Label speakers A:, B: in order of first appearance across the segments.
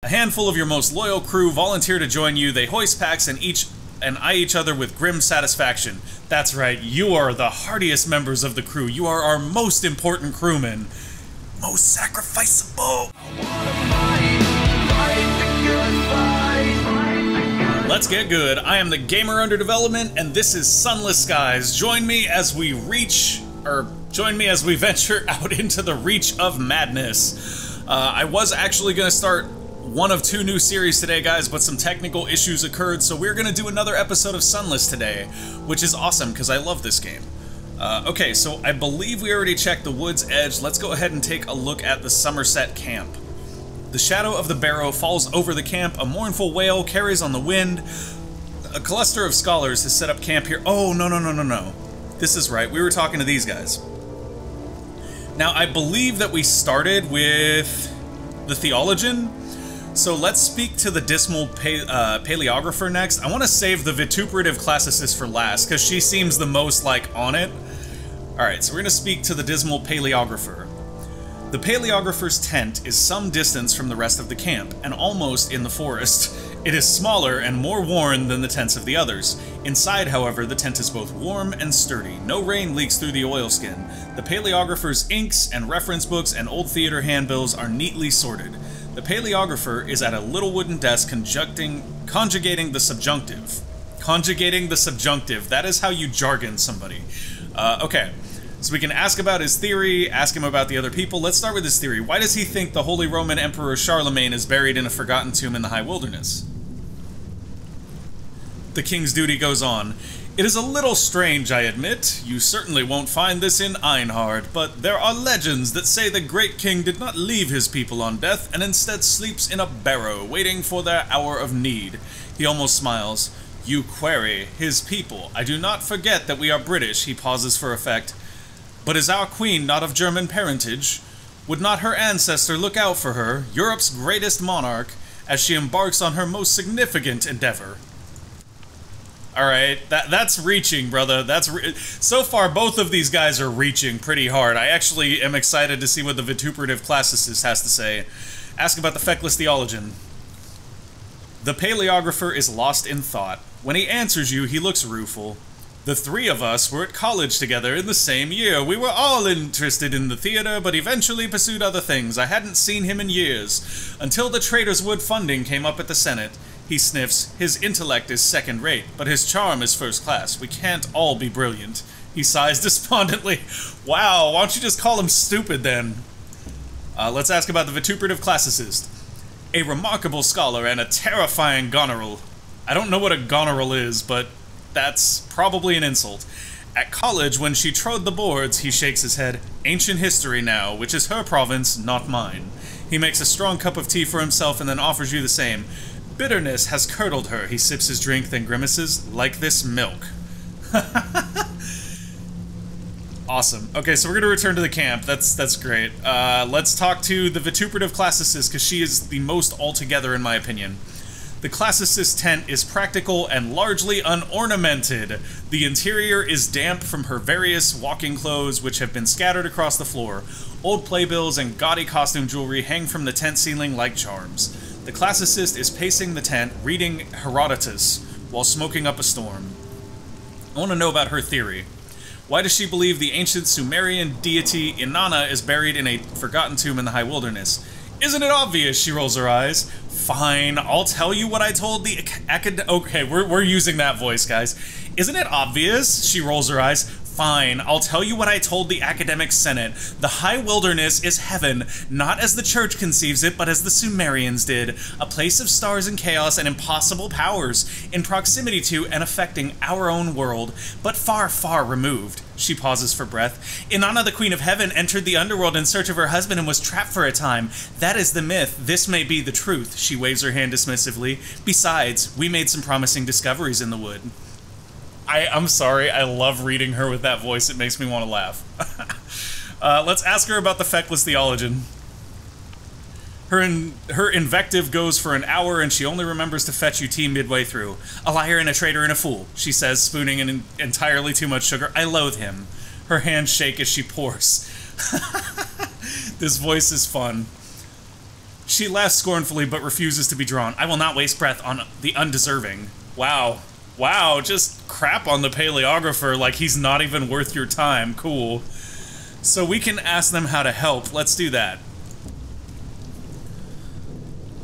A: A handful of your most loyal crew volunteer to join you. They hoist packs and eye each other with grim satisfaction. That's right, you are the hardiest members of the crew. You are our most important crewmen. Most sacrificeable. Let's get good. I am the gamer under development, and this is Sunless Skies. Join me as we venture out into the reach of madness. I was actually going to start one of two new series today, guys, but some technical issues occurred, so we're going to do another episode of Sunless today, which is awesome, because I love this game. Okay, so I believe we already checked the wood's edge. Let's go ahead and take a look at the Somerset camp. The shadow of the barrow falls over the camp, a mournful wail carries on the wind. A cluster of scholars has set up camp here. Oh, no. This is right, we were talking to these guys. Now, I believe that we started with the theologian, so let's speak to the dismal paleographer next. I want to save the vituperative classicist for last, because she seems the most, like, on it. Alright, so we're going to speak to the dismal paleographer. The paleographer's tent is some distance from the rest of the camp, and almost in the forest. It is smaller and more worn than the tents of the others. Inside, however, the tent is both warm and sturdy. No rain leaks through the oilskin. The paleographer's inks and reference books and old theater handbills are neatly sorted. The paleographer is at a little wooden desk conjugating the subjunctive. Conjugating the subjunctive. That is how you jargon somebody. Okay. So we can ask about his theory, ask him about the other people. Let's start with his theory. Why does he think the Holy Roman Emperor Charlemagne is buried in a forgotten tomb in the high wilderness? The king's duty goes on. It is a little strange, I admit. You certainly won't find this in Einhard, but there are legends that say the great king did not leave his people on death and instead sleeps in a barrow, waiting for their hour of need. He almost smiles. You query, his people. I do not forget that we are British. He pauses for effect. But is our queen not of German parentage? Would not her ancestor look out for her, Europe's greatest monarch, as she embarks on her most significant endeavor? Alright, that's reaching, brother. So far, both of these guys are reaching pretty hard. I actually am excited to see what the vituperative classicist has to say. Ask about the feckless theologian. The paleographer is lost in thought. When he answers you, he looks rueful. The three of us were at college together in the same year. We were all interested in the theater, but eventually pursued other things. I hadn't seen him in years, until the Traders' Wood funding came up at the Senate. He sniffs. His intellect is second-rate, but his charm is first-class. We can't all be brilliant. He sighs despondently. Wow, why don't you just call him stupid, then? Let's ask about the vituperative classicist. A remarkable scholar and a terrifying goneril. I don't know what a goneril is, but that's probably an insult. At college, when she trod the boards, he shakes his head. Ancient history now, which is her province, not mine. He makes a strong cup of tea for himself and then offers you the same. Bitterness has curdled her. He sips his drink, then grimaces, like this milk. Awesome. Okay, so we're going to return to the camp. That's great. Let's talk to the vituperative classicist, because she is the most altogether, in my opinion. The classicist's tent is practical and largely unornamented. The interior is damp from her various walking clothes, which have been scattered across the floor. Old playbills and gaudy costume jewelry hang from the tent ceiling like charms. The classicist is pacing the tent, reading Herodotus, while smoking up a storm. I want to know about her theory. Why does she believe the ancient Sumerian deity Inanna is buried in a forgotten tomb in the high wilderness? Isn't it obvious? She rolls her eyes. Fine, I'll tell you what I told the Okay, we're using that voice, guys. Isn't it obvious? She rolls her eyes. Fine, I'll tell you what I told the academic senate. The high wilderness is heaven, not as the church conceives it, but as the Sumerians did. A place of stars and chaos and impossible powers, in proximity to and affecting our own world, but far, far removed. She pauses for breath. Inanna, the queen of heaven, entered the underworld in search of her husband and was trapped for a time. That is the myth. This may be the truth. She waves her hand dismissively. Besides, we made some promising discoveries in the wood. I'm sorry, I love reading her with that voice. It makes me want to laugh. Let's ask her about the feckless theologian. Her invective goes for an hour, and she only remembers to fetch you tea midway through. A liar and a traitor and a fool, she says, spooning in entirely too much sugar. I loathe him. Her hands shake as she pours. This voice is fun. She laughs scornfully but refuses to be drawn. I will not waste breath on the undeserving. Wow. Wow, just crap on the paleographer like he's not even worth your time. Cool. So we can ask them how to help. Let's do that.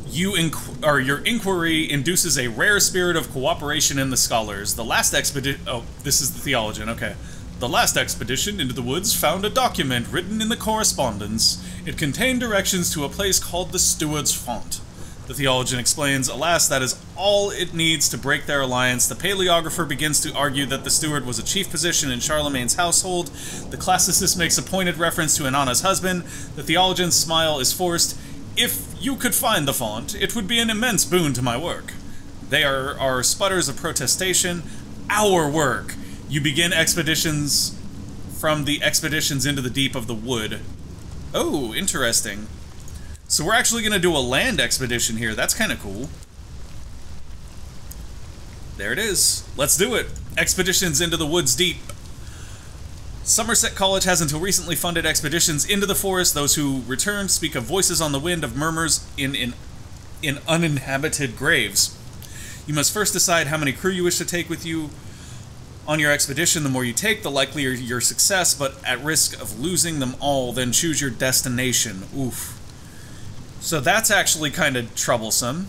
A: Your inquiry induces a rare spirit of cooperation in the scholars. The last expedition... Oh, this is the theologian, okay. The last expedition into the woods found a document written in the correspondence. It contained directions to a place called the Steward's Font. The theologian explains, alas, that is all it needs to break their alliance. The paleographer begins to argue that the steward was a chief position in Charlemagne's household. The classicist makes a pointed reference to Inanna's husband. The theologian's smile is forced. If you could find the font, it would be an immense boon to my work. They are our sputters of protestation. Our work. You begin expeditions from the expeditions into the deep of the wood. Oh, interesting. So we're actually going to do a land expedition here. That's kind of cool. There it is. Let's do it. Expeditions into the woods deep. Somerset College has until recently funded expeditions into the forest. Those who return speak of voices on the wind, of murmurs in uninhabited graves. You must first decide how many crew you wish to take with you on your expedition. The more you take, the likelier your success, but at risk of losing them all, then choose your destination. Oof. So that's actually kind of troublesome.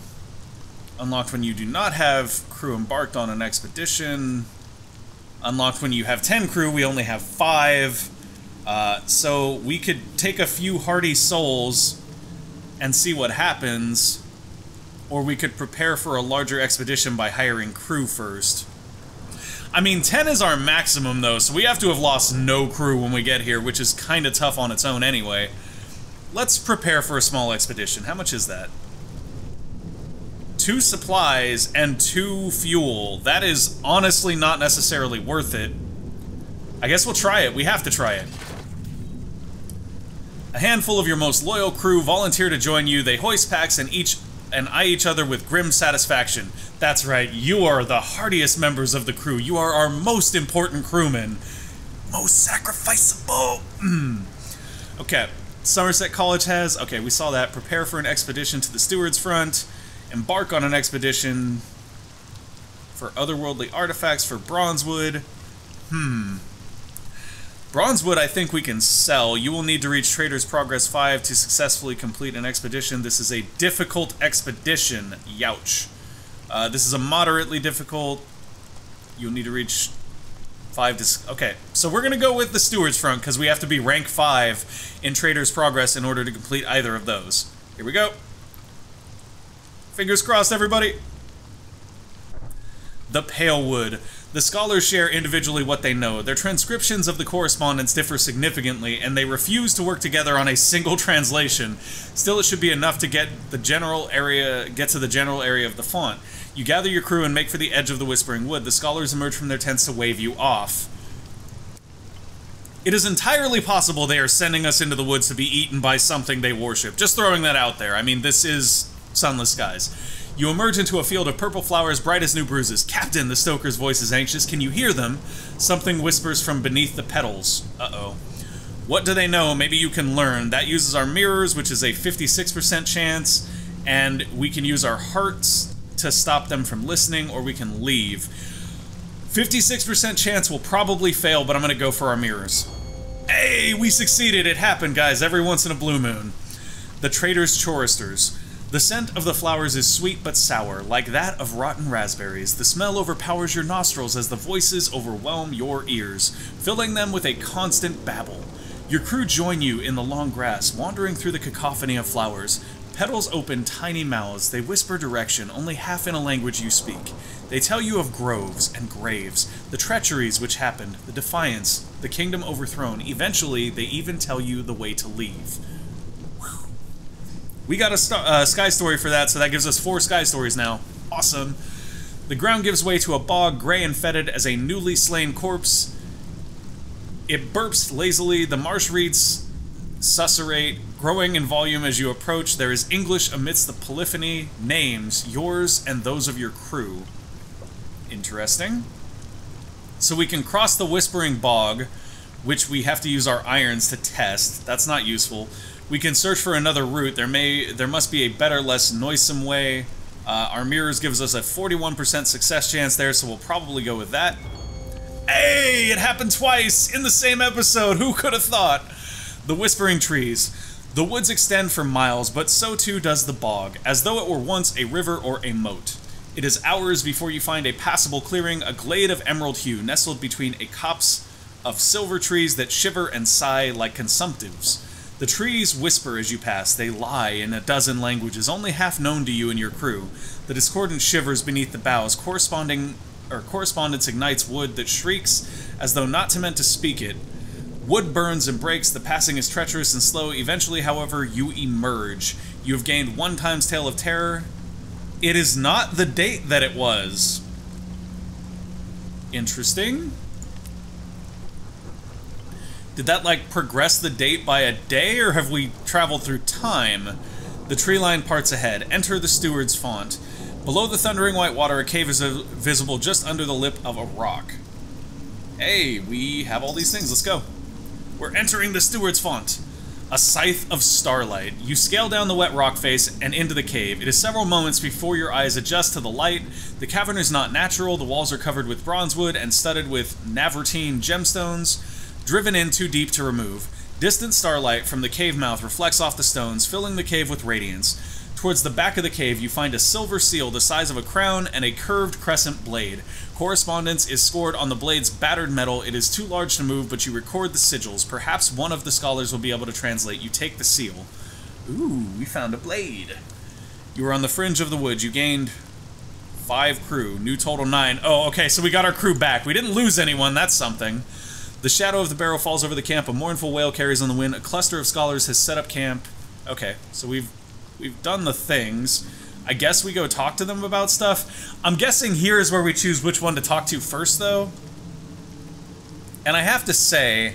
A: Unlocked when you do not have crew embarked on an expedition. Unlocked when you have 10 crew, we only have 5. So we could take a few hardy souls and see what happens. Or we could prepare for a larger expedition by hiring crew first. I mean, 10 is our maximum, though, so we have to have lost no crew when we get here, which is kind of tough on its own anyway. Let's prepare for a small expedition. How much is that? 2 supplies and 2 fuel. That is honestly not necessarily worth it. I guess we'll try it. We have to try it. A handful of your most loyal crew volunteer to join you. They hoist packs and eye each other with grim satisfaction. That's right, you are the hardiest members of the crew. You are our most important crewmen. Most sacrificeable. Okay, Somerset College has... Okay, we saw that. Prepare for an expedition to the Steward's Front. Embark on an expedition for otherworldly artifacts for Bronzewood. Bronzewood I think we can sell. You will need to reach Trader's Progress 5 to successfully complete an expedition. This is a difficult expedition. Youch. This is a moderately difficult. You'll need to reach 5 to... Okay, so we're going to go with the Steward's Front because we have to be rank 5 in Trader's Progress in order to complete either of those. Here we go. Fingers crossed, everybody. The Palewood. The scholars share individually what they know. Their transcriptions of the correspondence differ significantly, and they refuse to work together on a single translation. Still, it should be enough to get to the general area of the font. You gather your crew and make for the edge of the Whispering Wood. The scholars emerge from their tents to wave you off. It is entirely possible they are sending us into the woods to be eaten by something they worship. Just throwing that out there. I mean, this is Sunless Skies. You emerge into a field of purple flowers, bright as new bruises. Captain, the stoker's voice is anxious. Can you hear them? Something whispers from beneath the petals. Uh-oh. What do they know? Maybe you can learn. That uses our mirrors, which is a 56% chance, and we can use our hearts to stop them from listening, or we can leave. 56% chance will probably fail, but I'm going to go for our mirrors. Hey, we succeeded. It happened, guys, every once in a blue moon. The Trader's Choristers. The scent of the flowers is sweet but sour, like that of rotten raspberries. The smell overpowers your nostrils as the voices overwhelm your ears, filling them with a constant babble. Your crew join you in the long grass, wandering through the cacophony of flowers. Petals open tiny mouths. They whisper direction, only half in a language you speak. They tell you of groves and graves, the treacheries which happened, the defiance, the kingdom overthrown. Eventually, they even tell you the way to leave. We got a sky story for that, so that gives us 4 sky stories now. Awesome. The ground gives way to a bog, gray and fetid as a newly slain corpse. It burps lazily. The marsh reeds susurrate, growing in volume as you approach. There is English amidst the polyphony, names, yours and those of your crew. Interesting. So we can cross the Whispering Bog, which we have to use our irons to test. That's not useful. We can search for another route. There must be a better, less noisome way. Our mirrors gives us a 41% success chance there, so we'll probably go with that. Hey, it happened twice in the same episode. Who could have thought? The whispering trees. The woods extend for miles, but so too does the bog, as though it were once a river or a moat. It is hours before you find a passable clearing, a glade of emerald hue nestled between a copse of silver trees that shiver and sigh like consumptives. The trees whisper as you pass. They lie in a dozen languages only half known to you and your crew. The discordant shivers beneath the boughs. Correspondence ignites wood that shrieks as though not meant to speak it. Wood burns and breaks. The passing is treacherous and slow. Eventually, however, you emerge. You have gained 1 times tale of terror. It is not the date that it was. Interesting. Did that, like, progress the date by a day, or have we traveled through time? The tree line parts ahead. Enter the steward's font. Below the thundering white water, a cave is visible just under the lip of a rock. Hey, we have all these things. Let's go. We're entering the steward's font. A scythe of starlight. You scale down the wet rock face and into the cave. It is several moments before your eyes adjust to the light. The cavern is not natural. The walls are covered with bronzewood and studded with navartine gemstones, driven in too deep to remove. Distant starlight from the cave mouth reflects off the stones, filling the cave with radiance. Towards the back of the cave, you find a silver seal the size of a crown and a curved crescent blade. Correspondence is scored on the blade's battered metal. It is too large to move, but you record the sigils. Perhaps one of the scholars will be able to translate. You take the seal. Ooh, we found a blade. You were on the fringe of the woods. You gained 5 crew. New total 9. Oh, okay, so we got our crew back. We didn't lose anyone. That's something. The shadow of the barrow falls over the camp. A mournful wail carries on the wind. A cluster of scholars has set up camp. Okay, so we've done the things. I guess we go talk to them about stuff. I'm guessing here is where we choose which one to talk to first, though. And I have to say,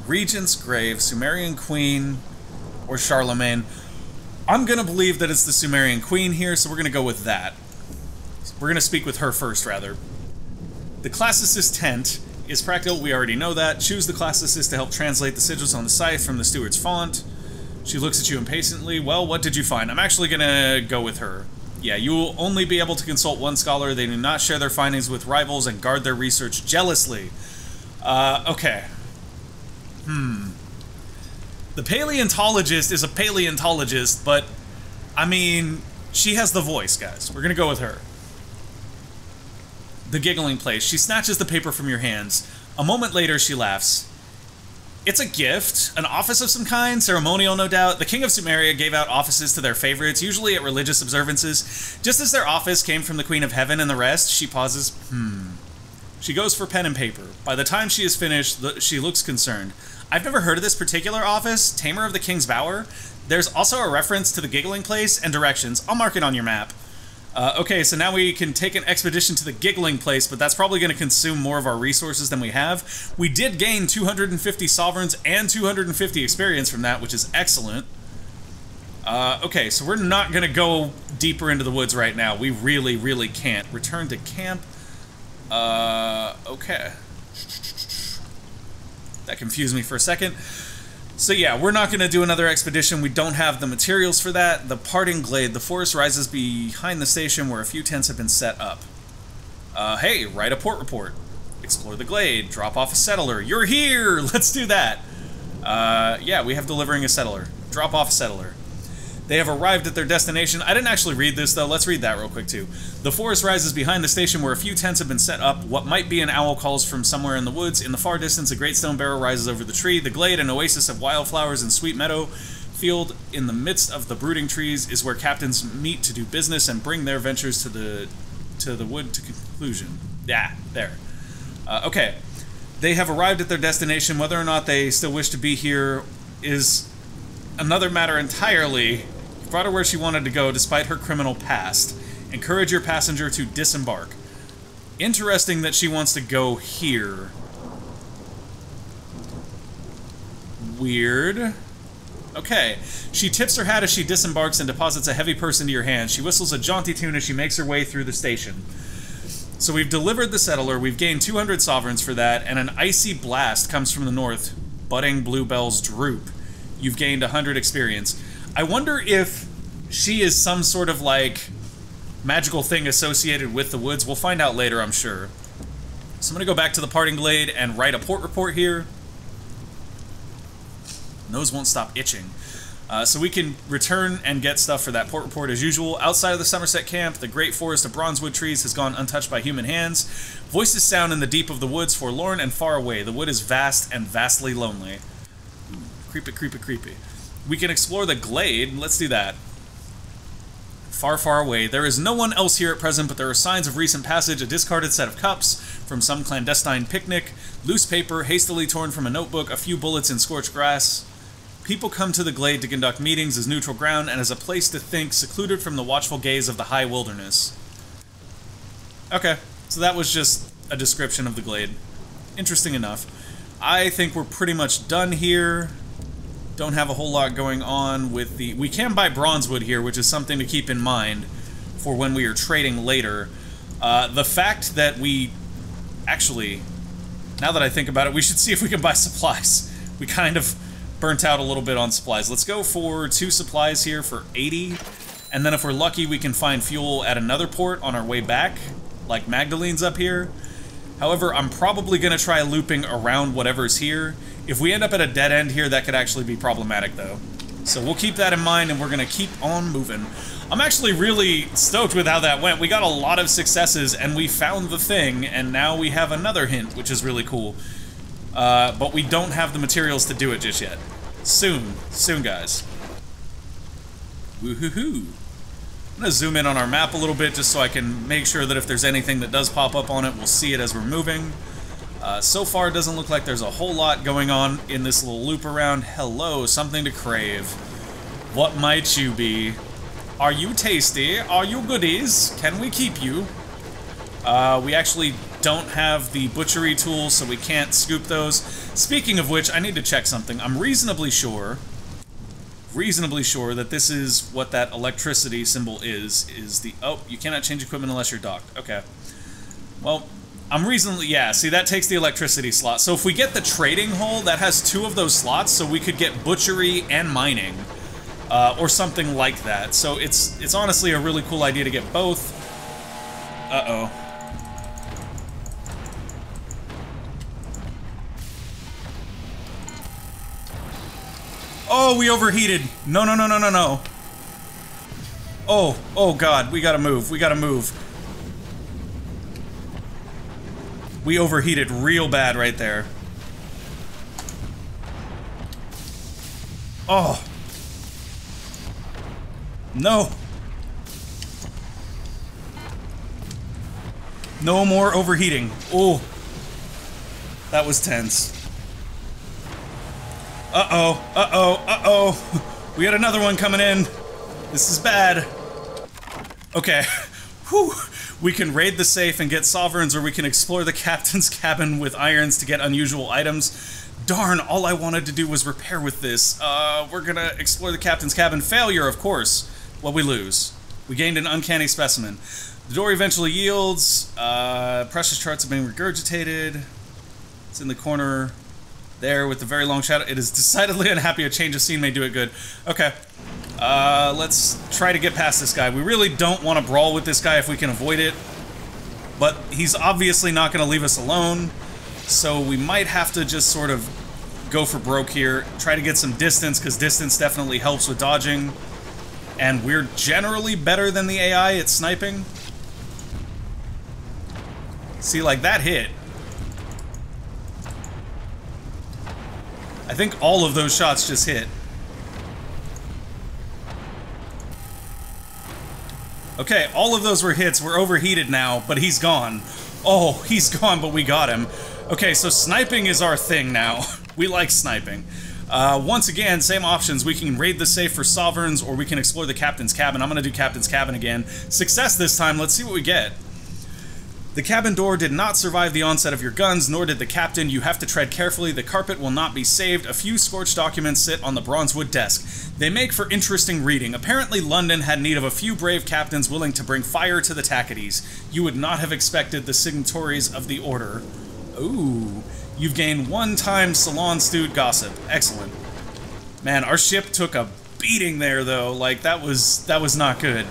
A: Regent's Grave, Sumerian Queen, or Charlemagne. I'm gonna believe that it's the Sumerian Queen here, so we're gonna go with that. We're going to speak with her first, rather. The classicist tent is practical. We already know that. Choose the classicist to help translate the sigils on the scythe from the steward's font. She looks at you impatiently. Well, what did you find? I'm actually going to go with her. Yeah, you will only be able to consult one scholar. They do not share their findings with rivals and guard their research jealously. Okay. The paleontologist is a paleontologist, but, I mean, she has the voice, guys. We're going to go with her. The giggling place. She snatches the paper from your hands. A moment later, she laughs. It's a gift. An office of some kind. Ceremonial, no doubt. The king of Sumeria gave out offices to their favorites, usually at religious observances. Just as their office came from the Queen of Heaven and the rest, she pauses. She goes for pen and paper. By the time she is finished, she looks concerned. I've never heard of this particular office. Tamer of the King's Bower. There's also a reference to the giggling place and directions. I'll mark it on your map. Okay, so now we can take an expedition to the giggling place, but that's probably going to consume more of our resources than we have. We did gain 250 sovereigns and 250 experience from that, which is excellent. Okay, so we're not going to go deeper into the woods right now. We really, really can't. Return to camp. Okay. That confused me for a second. So yeah, we're not going to do another expedition. We don't have the materials for that. The parting glade. The forest rises behind the station where a few tents have been set up. Hey, write a port report. Explore the glade. Drop off a settler. You're here! Let's do that! Yeah, we have delivering a settler. Drop off a settler. They have arrived at their destination. I didn't actually read this, though. Let's read that real quick, too. The forest rises behind the station where a few tents have been set up. What might be an owl calls from somewhere in the woods. In the far distance, a great stone barrow rises over the tree. The glade, an oasis of wildflowers and sweet meadow field in the midst of the brooding trees, is where captains meet to do business and bring their ventures to the wood to conclusion. Yeah, there. Okay. They have arrived at their destination. Whether or not they still wish to be here is another matter entirely. Brought her where she wanted to go despite her criminal past. Encourage your passenger to disembark. Interesting that she wants to go here. Weird. Okay. She tips her hat as she disembarks and deposits a heavy purse into your hand. She whistles a jaunty tune as she makes her way through the station. So we've delivered the settler, we've gained 200 sovereigns for that, and an icy blast comes from the north. Budding bluebells droop. You've gained 100 experience. I wonder if she is some sort of, like, magical thing associated with the woods. We'll find out later, I'm sure. So I'm going to go back to the Parting Glade and write a port report here. Nose won't stop itching. So we can return and get stuff for that port report as usual. Outside of the Somerset camp, the great forest of bronzewood trees has gone untouched by human hands. Voices sound in the deep of the woods, forlorn and far away. The wood is vast and vastly lonely. Creepy, creepy, creepy. We can explore the glade. Let's do that. Far, far away. There is no one else here at present, but there are signs of recent passage, a discarded set of cups from some clandestine picnic, loose paper hastily torn from a notebook, a few bullets in scorched grass. People come to the glade to conduct meetings as neutral ground and as a place to think, secluded from the watchful gaze of the high wilderness. Okay, so that was just a description of the glade. Interesting enough. I think we're pretty much done here. Don't have a whole lot going on with the... We can buy bronzewood here, which is something to keep in mind for when we are trading later. The fact that we... Actually, now that I think about it, we should see if we can buy supplies. We kind of burnt out a little bit on supplies. Let's go for 2 supplies here for 80, and then if we're lucky, we can find fuel at another port on our way back, like Magdalene's up here. However, I'm probably going to try looping around whatever's here. If we end up at a dead end here, that could actually be problematic, though. So we'll keep that in mind, and we're going to keep on moving. I'm actually really stoked with how that went. We got a lot of successes, and we found the thing, and now we have another hint, which is really cool. But we don't have the materials to do it just yet. Soon. Soon, guys. Woohoo-hoo. I'm going to zoom in on our map a little bit just so I can make sure that if there's anything that does pop up on it, we'll see it as we're moving. So far, it doesn't look like there's a whole lot going on in this little loop around. Hello, something to crave. What might you be? Are you tasty? Are you goodies? Can we keep you? We actually don't have the butchery tools, so we can't scoop those. Speaking of which, I need to check something. I'm reasonably sure that this is what that electricity symbol is the... Oh, you cannot change equipment unless you're docked. Okay. Well, I'm reasonably... Yeah, see, that takes the electricity slot. So if we get the trading hole, that has 2 of those slots, so we could get butchery and mining. Or something like that. So it's honestly a really cool idea to get both. Uh-oh. Oh, we overheated. No, no, no, no, no, no. Oh God, we gotta move. We gotta move. We overheated real bad right there. Oh. No. No more overheating. Oh. That was tense. Uh-oh, uh-oh, uh-oh. We got another one coming in. This is bad. Okay. Whew. We can raid the safe and get sovereigns, or we can explore the captain's cabin with irons to get unusual items. Darn, all I wanted to do was repair with this. We're gonna explore the captain's cabin. Failure, of course. Well, we lose. We gained an uncanny specimen. The door eventually yields. Precious charts have been regurgitated. It's in the corner there with the very long shadow. It is decidedly unhappy. A change of scene may do it good. Okay. Let's try to get past this guy. We really don't want to brawl with this guy if we can avoid it. But he's obviously not going to leave us alone. So we might have to just sort of go for broke here. Try to get some distance, because distance definitely helps with dodging. And we're generally better than the AI at sniping. See, like, that hit. I think all of those shots just hit. Okay, all of those were hits. We're overheated now, but he's gone. Oh, he's gone, but we got him. Okay, so sniping is our thing now. We like sniping. Once again, same options. We can raid the safe for sovereigns, or we can explore the captain's cabin. I'm gonna do captain's cabin again. Success this time. Let's see what we get. The cabin door did not survive the onset of your guns, nor did the captain. You have to tread carefully. The carpet will not be saved. A few scorched documents sit on the bronzewood desk. They make for interesting reading. Apparently London had need of a few brave captains willing to bring fire to the Tackities. You would not have expected the signatories of the order. Ooh. You've gained 1 time salon stewed gossip. Excellent. Man, our ship took a beating there, though. Like, that was not good.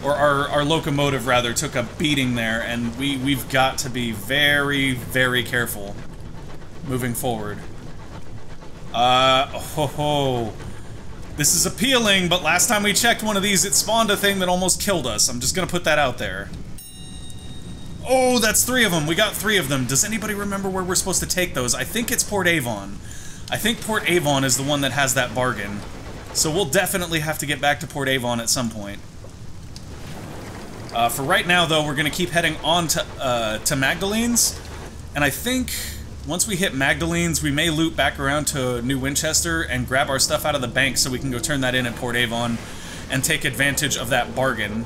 A: Or our locomotive, rather, took a beating there, and we've got to be very, very careful moving forward. This is appealing, but last time we checked one of these, it spawned a thing that almost killed us. I'm just gonna put that out there. Oh, that's 3 of them. We got 3 of them. Does anybody remember where we're supposed to take those? I think it's Port Avon. I think Port Avon is the one that has that bargain. So we'll definitely have to get back to Port Avon at some point. For right now, though, we're going to keep heading on to Magdalene's. And I think once we hit Magdalene's, we may loop back around to New Winchester and grab our stuff out of the bank so we can go turn that in at Port Avon and take advantage of that bargain.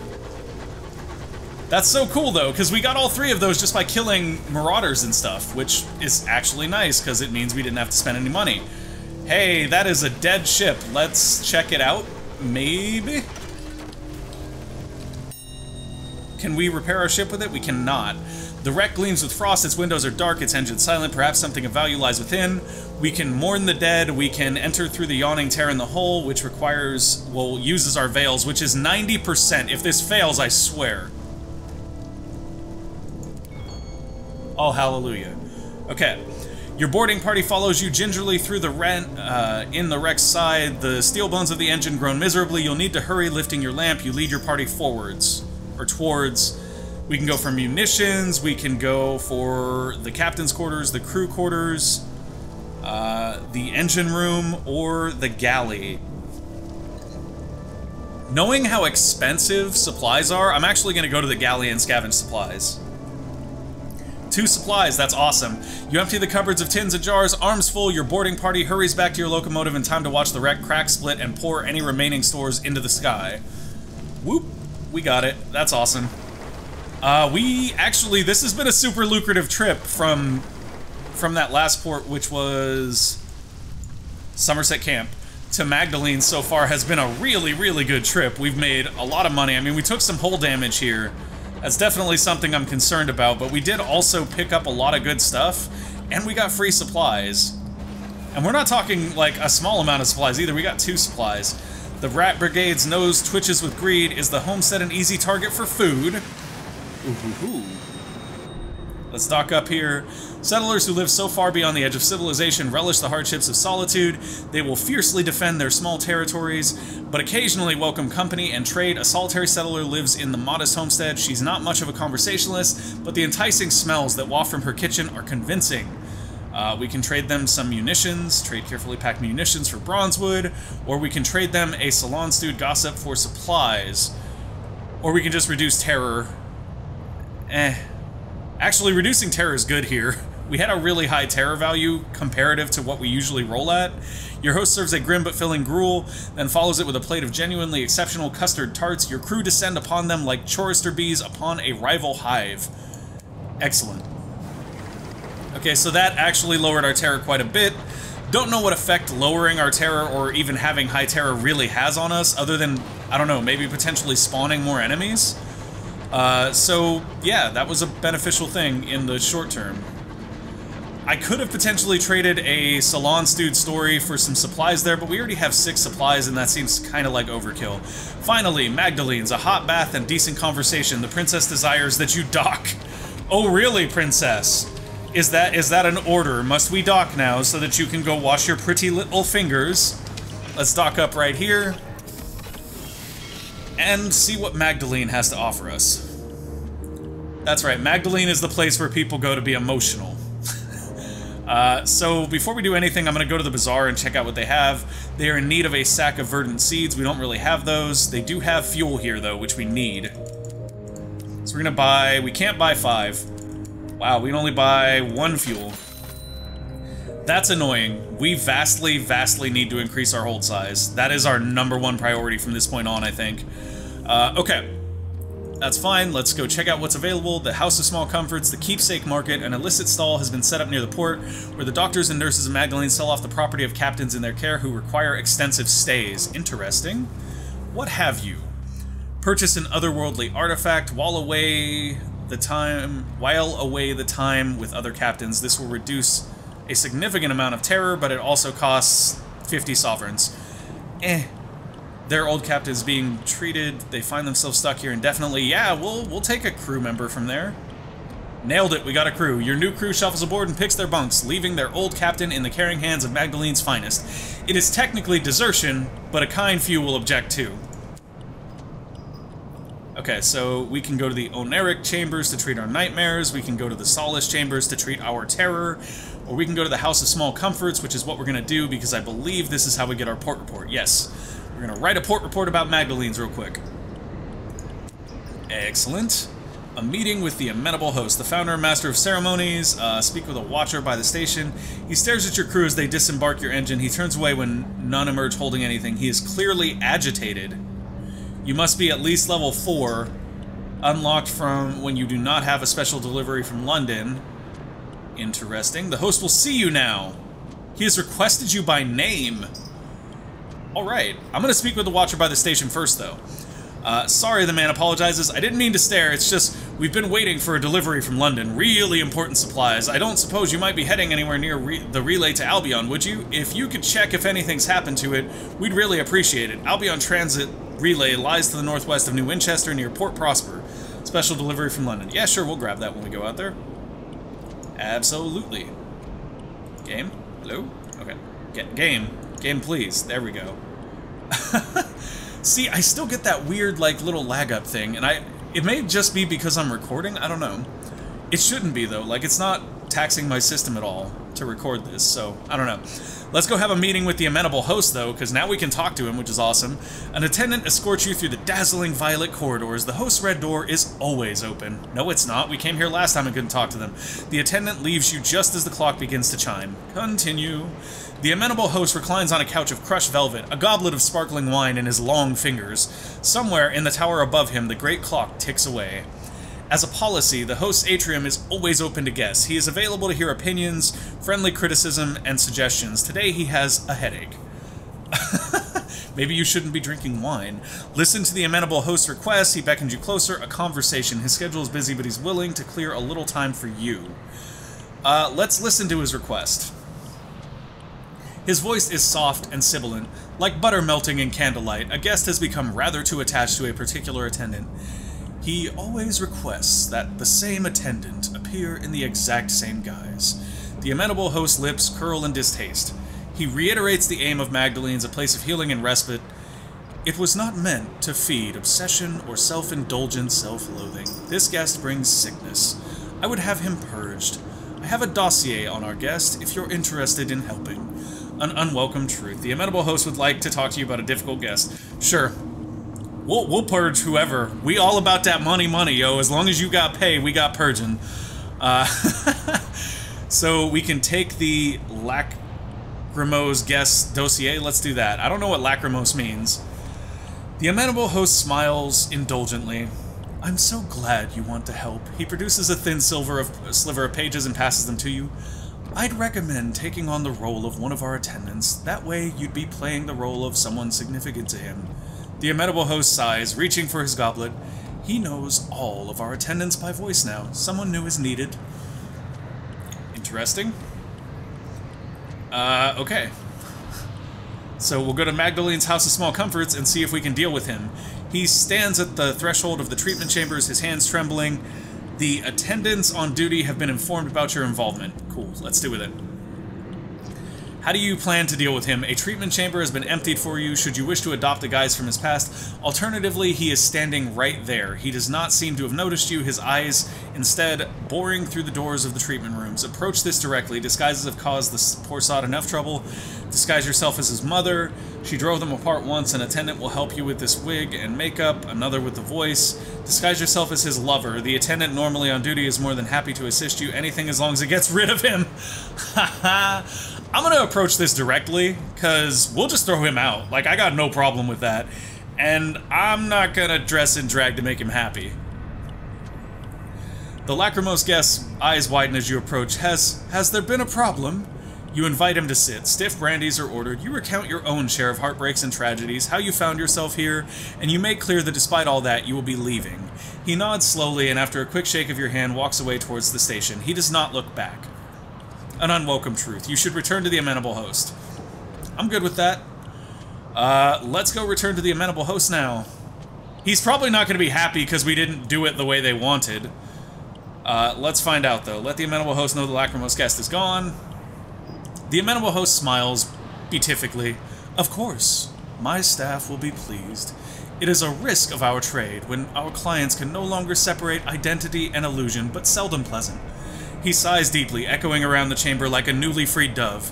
A: That's so cool, though, because we got all 3 of those just by killing marauders and stuff, which is actually nice, because it means we didn't have to spend any money. Hey, that is a dead ship. Let's check it out, maybe? Can we repair our ship with it? We cannot. The wreck gleams with frost, its windows are dark, its engine silent, perhaps something of value lies within. We can mourn the dead, we can enter through the yawning tear in the hull, which requires, well, uses our veils, which is 90%. If this fails, I swear. Oh, hallelujah. Okay. Your boarding party follows you gingerly through the in the wreck's side. The steel bones of the engine groan miserably. You'll need to hurry lifting your lamp. You lead your party forwards. Or towards. We can go for munitions. We can go for the captain's quarters, the crew quarters, the engine room, or the galley. Knowing how expensive supplies are, I'm actually going to go to the galley and scavenge supplies. 2 supplies, that's awesome. You empty the cupboards of tins and jars, arms full, your boarding party hurries back to your locomotive in time to watch the wreck crack, split, and pour any remaining stores into the sky. Whoop, we got it. That's awesome. This has been a super lucrative trip from that last port, which was Somerset Camp, to Magdalene so far has been a really, really good trip. We've made a lot of money. I mean, we took some hull damage here. That's definitely something I'm concerned about, but we did also pick up a lot of good stuff, and we got free supplies. And we're not talking, like, a small amount of supplies either. We got 2 supplies. The Rat Brigade's nose twitches with greed. Is the homestead an easy target for food? Ooh. Let's dock up here. Settlers who live so far beyond the edge of civilization relish the hardships of solitude. They will fiercely defend their small territories, but occasionally welcome company and trade. A solitary settler lives in the modest homestead. She's not much of a conversationalist, but the enticing smells that waft from her kitchen are convincing. We can trade them some munitions, trade carefully packed munitions for bronzewood, or we can trade them a salon-stewed gossip for supplies. Or we can just reduce terror. Actually, reducing terror is good here. We had a really high terror value comparative to what we usually roll at. Your host serves a grim but filling gruel, then follows it with a plate of genuinely exceptional custard tarts. Your crew descend upon them like chorister bees upon a rival hive. Excellent. Okay, so that actually lowered our terror quite a bit. Don't know what effect lowering our terror or even having high terror really has on us, other than, I don't know, maybe potentially spawning more enemies. So, yeah, that was a beneficial thing in the short term. I could have potentially traded a salon-stewed story for some supplies there, but we already have 6 supplies, and that seems kind of like overkill. Finally, Magdalene's, a hot bath and decent conversation. The princess desires that you dock. Oh, really, princess? Is that an order? Must we dock now so that you can go wash your pretty little fingers? Let's dock up right here and see what Magdalene has to offer us. That's right, Magdalene is the place where people go to be emotional. So before we do anything, I'm going to go to the bazaar and check out what they have. They are in need of a sack of verdant seeds. We don't really have those. They do have fuel here, though, which we need. So we're going to buy... We can't buy 5. Wow, we can only buy 1 fuel. That's annoying. We vastly, vastly need to increase our hold size. That is our #1 priority from this point on, I think. Okay. That's fine, let's go check out what's available. The House of Small Comforts, the Keepsake Market, an illicit stall has been set up near the port, where the doctors and nurses of Magdalene sell off the property of captains in their care who require extensive stays. Interesting. What have you? Purchase an otherworldly artifact while away the time with other captains. This will reduce a significant amount of terror, but it also costs 50 sovereigns. Their old captives being treated, they find themselves stuck here indefinitely. Yeah, we'll take a crew member from there. Nailed it, we got a crew. Your new crew shuffles aboard and picks their bunks, leaving their old captain in the caring hands of Magdalene's finest. It is technically desertion, but a kind few will object too. Okay, so we can go to the Oneric Chambers to treat our nightmares, we can go to the Solace Chambers to treat our terror, or we can go to the House of Small Comforts, which is what we're going to do, because I believe this is how we get our port report. Yes. We're going to write a port report about Magdalene's real quick. Excellent. A meeting with the amenable host, the founder and master of ceremonies. Speak with a watcher by the station. He stares at your crew as they disembark your engine. He turns away when none emerge holding anything. He is clearly agitated. You must be at least level 4. Unlocked from when you do not have a special delivery from London. Interesting. The host will see you now. He has requested you by name. Alright, I'm gonna speak with the watcher by the station first, though. Sorry, the man apologizes. I didn't mean to stare, it's just, we've been waiting for a delivery from London. Really important supplies. I don't suppose you might be heading anywhere near the relay to Albion, would you? If you could check if anything's happened to it, we'd really appreciate it. Albion Transit Relay lies to the northwest of New Winchester near Port Prosper. Special delivery from London. Yeah, sure, we'll grab that when we go out there. Absolutely. Game? Hello? Okay. Game. Game, please. There we go. See, I still get that weird, like, little lag-up thing, and it may just be because I'm recording, I don't know. It shouldn't be, though. Like, it's not taxing my system at all to record this, so I don't know. Let's go have a meeting with the amenable host, though, because now we can talk to him, which is awesome. An attendant escorts you through the dazzling violet corridors. The host's red door is always open. No, it's not. We came here last time and couldn't talk to them. The attendant leaves you just as the clock begins to chime. Continue. The amenable host reclines on a couch of crushed velvet, a goblet of sparkling wine in his long fingers. Somewhere in the tower above him, the great clock ticks away. As a policy, the host's atrium is always open to guests. He is available to hear opinions, friendly criticism, and suggestions. Today he has a headache. Maybe you shouldn't be drinking wine. Listen to the amenable host's request. He beckons you closer. A conversation. His schedule is busy, but he's willing to clear a little time for you. Let's listen to his request. His voice is soft and sibilant, like butter melting in candlelight. A guest has become rather too attached to a particular attendant. He always requests that the same attendant appear in the exact same guise. The amenable host's lips curl in distaste. He reiterates the aim of Magdalene's, a place of healing and respite. It was not meant to feed obsession or self-indulgent self-loathing. This guest brings sickness. I would have him purged. I have a dossier on our guest if you're interested in helping. An unwelcome truth. The amenable host would like to talk to you about a difficult guest. Sure. We'll purge whoever. We all about that money, yo. As long as you got pay, we got purging. So we can take the Lachrymose guest dossier. Let's do that. I don't know what Lachrymose means. The amenable host smiles indulgently. I'm so glad you want to help. He produces a thin sliver of pages and passes them to you. I'd recommend taking on the role of one of our attendants. That way you'd be playing the role of someone significant to him. The amenable host sighs, reaching for his goblet. He knows all of our attendants by voice now. Someone new is needed. Interesting. Okay. So we'll go to Magdalene's House of Small Comforts and see if we can deal with him. He stands at the threshold of the treatment chambers, his hands trembling. The attendants on duty have been informed about your involvement. Cool, let's do with it. How do you plan to deal with him? A treatment chamber has been emptied for you, should you wish to adopt a guise from his past. Alternatively, he is standing right there. He does not seem to have noticed you, his eyes instead boring through the doors of the treatment rooms. Approach this directly. Disguises have caused the poor sod enough trouble. Disguise yourself as his mother. She drove them apart once. An attendant will help you with this wig and makeup, another with the voice. Disguise yourself as his lover. The attendant normally on duty is more than happy to assist you. Anything as long as it gets rid of him. Haha. I'm gonna approach this directly, because we'll just throw him out. Like, I got no problem with that. And I'm not gonna dress and drag to make him happy. The lachrymose guest's eyes widen as you approach. Has there been a problem? You invite him to sit. Stiff brandies are ordered. You recount your own share of heartbreaks and tragedies, how you found yourself here, and you make clear that despite all that, you will be leaving. He nods slowly, and after a quick shake of your hand, walks away towards the station. He does not look back. An unwelcome truth. You should return to the amenable host. I'm good with that. Let's go return to the amenable host now. He's probably not going to be happy because we didn't do it the way they wanted. Let's find out, though. Let the amenable host know the lachrymose guest is gone. The amenable host smiles beatifically. Of course, my staff will be pleased. It is a risk of our trade when our clients can no longer separate identity and illusion, but seldom pleasant. He sighs deeply, echoing around the chamber like a newly freed dove.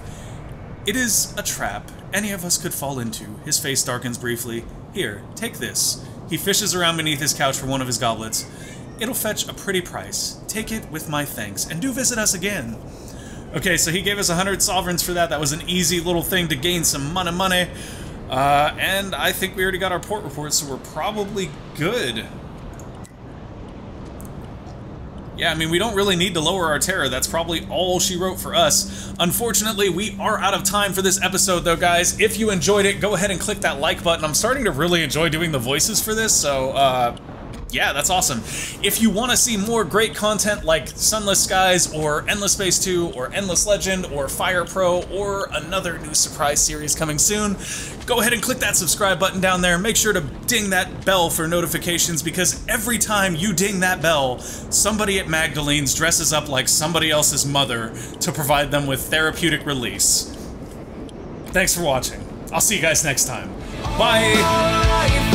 A: It is a trap any of us could fall into. His face darkens briefly. Here, take this. He fishes around beneath his couch for one of his goblets. It'll fetch a pretty price. Take it with my thanks, and do visit us again. Okay, so he gave us 100 sovereigns for that. That was an easy little thing to gain some money. And I think we already got our port report, so we're probably good. Yeah, I mean, we don't really need to lower our terror. That's probably all she wrote for us. Unfortunately, we are out of time for this episode, though, guys. If you enjoyed it, go ahead and click that like button. I'm starting to really enjoy doing the voices for this, so, yeah, that's awesome. If you want to see more great content like Sunless Skies, or Endless Space 2, or Endless Legend, or Fire Pro, or another new surprise series coming soon, go ahead and click that subscribe button down there. Make sure to ding that bell for notifications, because every time you ding that bell, somebody at Magdalene's dresses up like somebody else's mother to provide them with therapeutic release. Thanks for watching. I'll see you guys next time. Bye!